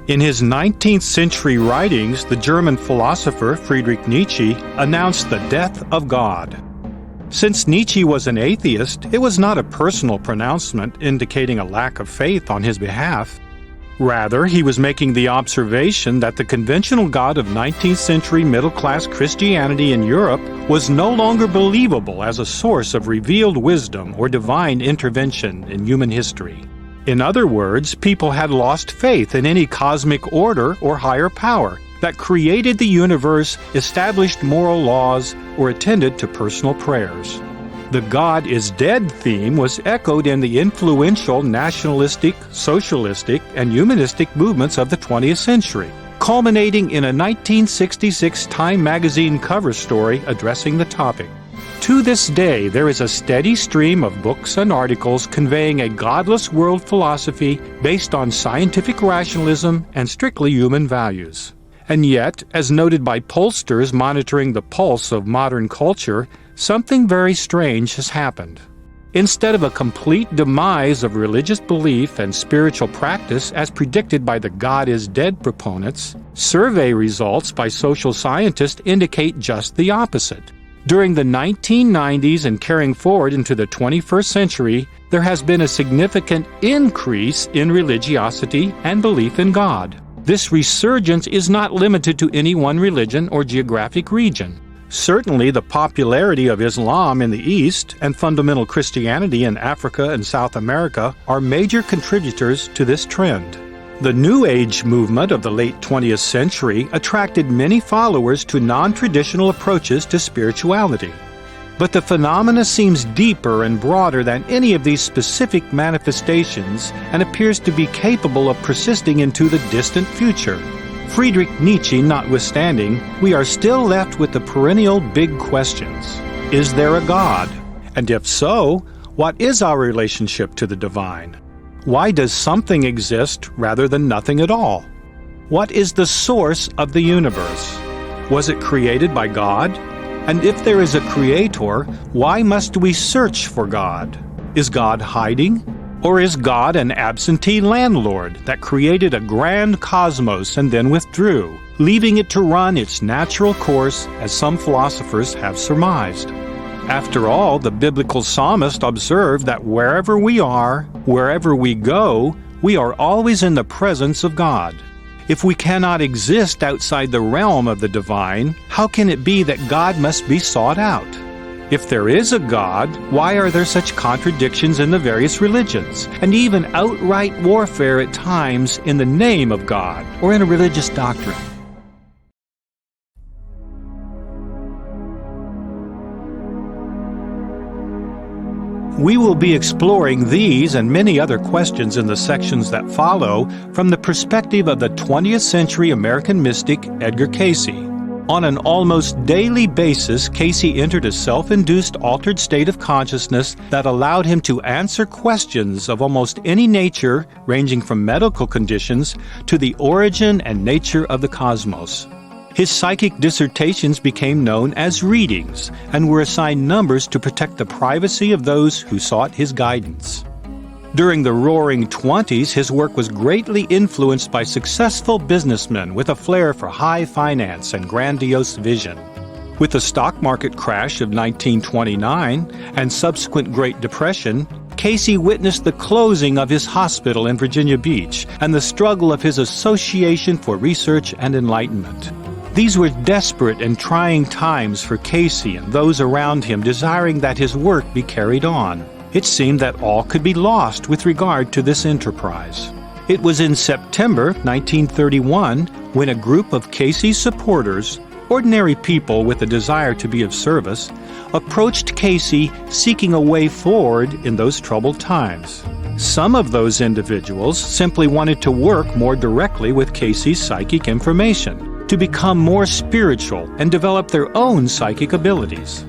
In his 19th century writings, the German philosopher Friedrich Nietzsche announced the death of God. Since Nietzsche was an atheist, it was not a personal pronouncement indicating a lack of faith on his behalf. Rather, he was making the observation that the conventional God of 19th century middle-class Christianity in Europe was no longer believable as a source of revealed wisdom or divine intervention in human history. In other words, people had lost faith in any cosmic order or higher power that created the universe, established moral laws, or attended to personal prayers. The God is dead theme was echoed in the influential nationalistic, socialistic, and humanistic movements of the 20th century, culminating in a 1966 Time magazine cover story addressing the topic. To this day, there is a steady stream of books and articles conveying a godless world philosophy based on scientific rationalism and strictly human values. And yet, as noted by pollsters monitoring the pulse of modern culture, something very strange has happened. Instead of a complete demise of religious belief and spiritual practice as predicted by the God is dead proponents, survey results by social scientists indicate just the opposite. During the 1990s and carrying forward into the 21st century, there has been a significant increase in religiosity and belief in God. This resurgence is not limited to any one religion or geographic region. Certainly, the popularity of Islam in the East and fundamental Christianity in Africa and South America are major contributors to this trend. The New Age movement of the late 20th century attracted many followers to non-traditional approaches to spirituality. But the phenomena seems deeper and broader than any of these specific manifestations and appears to be capable of persisting into the distant future. Friedrich Nietzsche notwithstanding, we are still left with the perennial big questions. Is there a God? And if so, what is our relationship to the divine? Why does something exist rather than nothing at all? What is the source of the universe? Was it created by God? And if there is a creator, why must we search for God? Is God hiding? Or is God an absentee landlord that created a grand cosmos and then withdrew, leaving it to run its natural course, as some philosophers have surmised? After all, the biblical psalmist observed that wherever we are, wherever we go, we are always in the presence of God. If we cannot exist outside the realm of the divine, how can it be that God must be sought out? If there is a God, why are there such contradictions in the various religions, and even outright warfare at times in the name of God or in a religious doctrine? We will be exploring these and many other questions in the sections that follow from the perspective of the 20th century American mystic Edgar Cayce. On an almost daily basis, Cayce entered a self-induced altered state of consciousness that allowed him to answer questions of almost any nature, ranging from medical conditions to the origin and nature of the cosmos. His psychic dissertations became known as readings and were assigned numbers to protect the privacy of those who sought his guidance. During the Roaring '20s, his work was greatly influenced by successful businessmen with a flair for high finance and grandiose vision. With the stock market crash of 1929 and subsequent Great Depression, Cayce witnessed the closing of his hospital in Virginia Beach and the struggle of his Association for Research and Enlightenment. These were desperate and trying times for Cayce and those around him desiring that his work be carried on. It seemed that all could be lost with regard to this enterprise. It was in September 1931 when a group of Cayce's supporters, ordinary people with a desire to be of service, approached Cayce seeking a way forward in those troubled times. Some of those individuals simply wanted to work more directly with Cayce's psychic information, to become more spiritual and develop their own psychic abilities.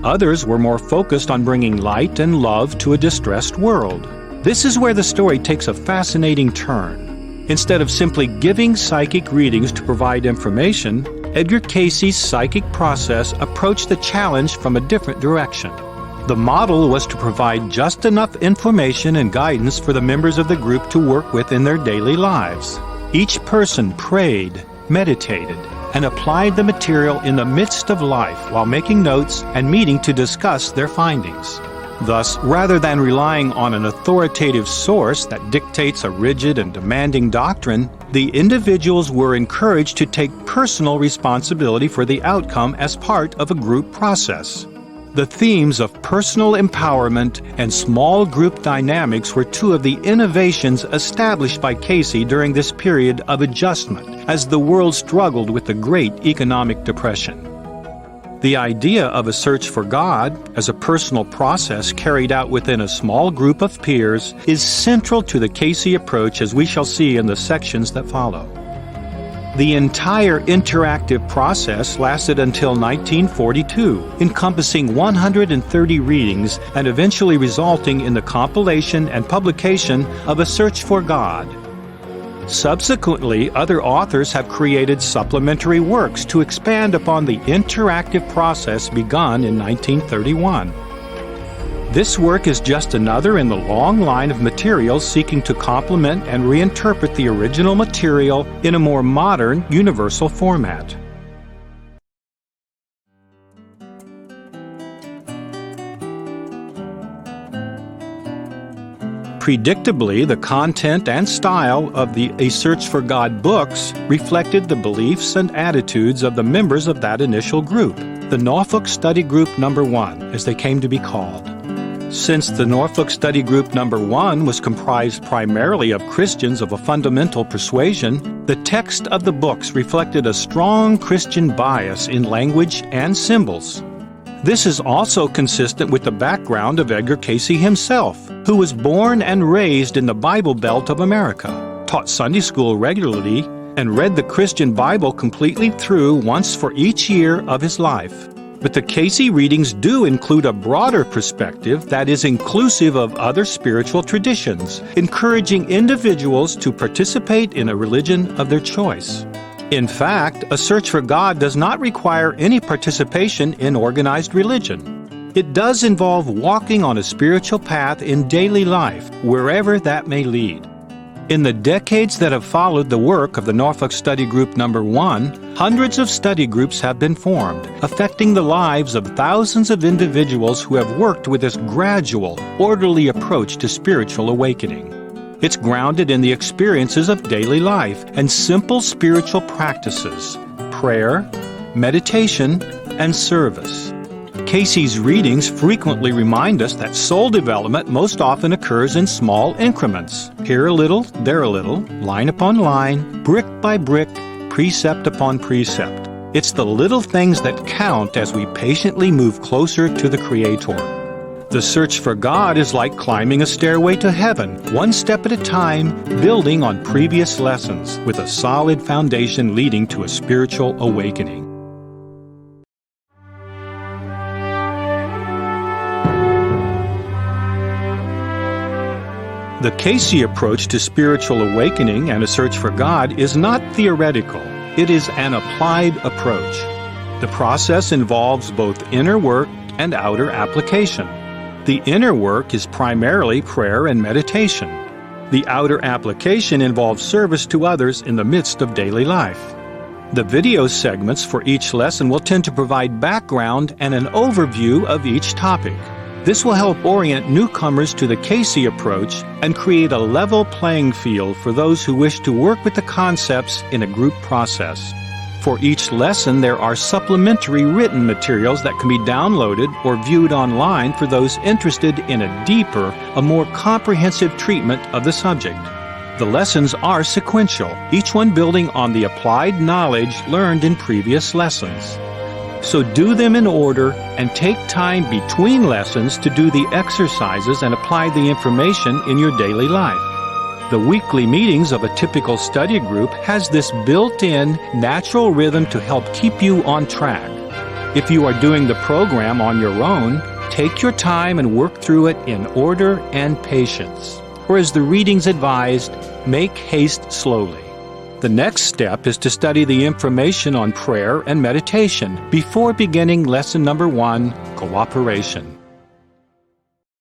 Others were more focused on bringing light and love to a distressed world. This is where the story takes a fascinating turn. Instead of simply giving psychic readings to provide information, Edgar Cayce's psychic process approached the challenge from a different direction. The model was to provide just enough information and guidance for the members of the group to work with in their daily lives. Each person prayed, meditated, and applied the material in the midst of life while making notes and meeting to discuss their findings. Thus, rather than relying on an authoritative source that dictates a rigid and demanding doctrine, the individuals were encouraged to take personal responsibility for the outcome as part of a group process. The themes of personal empowerment and small group dynamics were two of the innovations established by Casey during this period of adjustment as the world struggled with the Great Economic Depression. The idea of a search for God as a personal process carried out within a small group of peers is central to the Casey approach, as we shall see in the sections that follow. The entire interactive process lasted until 1942, encompassing 130 readings and eventually resulting in the compilation and publication of A Search for God. Subsequently, other authors have created supplementary works to expand upon the interactive process begun in 1931. This work is just another in the long line of materials seeking to complement and reinterpret the original material in a more modern, universal format. Predictably, the content and style of the A Search for God books reflected the beliefs and attitudes of the members of that initial group, the Norfolk Study Group Number 1, as they came to be called. Since the Norfolk Study Group Number 1 was comprised primarily of Christians of a fundamental persuasion, the text of the books reflected a strong Christian bias in language and symbols. This is also consistent with the background of Edgar Casey himself, who was born and raised in the Bible Belt of America, taught Sunday school regularly, and read the Christian Bible completely through once for each year of his life. But the Casey readings do include a broader perspective that is inclusive of other spiritual traditions, encouraging individuals to participate in a religion of their choice. In fact, A Search for God does not require any participation in organized religion. It does involve walking on a spiritual path in daily life, wherever that may lead. In the decades that have followed the work of the Norfolk Study Group Number 1, hundreds of study groups have been formed, affecting the lives of thousands of individuals who have worked with this gradual, orderly approach to spiritual awakening. It's grounded in the experiences of daily life and simple spiritual practices, prayer, meditation, and service. Casey's readings frequently remind us that soul development most often occurs in small increments, here a little, there a little, line upon line, brick by brick, precept upon precept. It's the little things that count as we patiently move closer to the Creator. The search for God is like climbing a stairway to heaven, one step at a time, building on previous lessons, with a solid foundation leading to a spiritual awakening. The Casey approach to spiritual awakening and A Search for God is not theoretical. It is an applied approach. The process involves both inner work and outer application. The inner work is primarily prayer and meditation. The outer application involves service to others in the midst of daily life. The video segments for each lesson will tend to provide background and an overview of each topic. This will help orient newcomers to the Casey approach and create a level playing field for those who wish to work with the concepts in a group process. For each lesson, there are supplementary written materials that can be downloaded or viewed online for those interested in a deeper, a more comprehensive treatment of the subject. The lessons are sequential, each one building on the applied knowledge learned in previous lessons. So do them in order and take time between lessons to do the exercises and apply the information in your daily life. The weekly meetings of a typical study group has this built-in, natural rhythm to help keep you on track. If you are doing the program on your own, take your time and work through it in order and patience. Or as the readings advised, make haste slowly. The next step is to study the information on prayer and meditation before beginning lesson number 1, cooperation.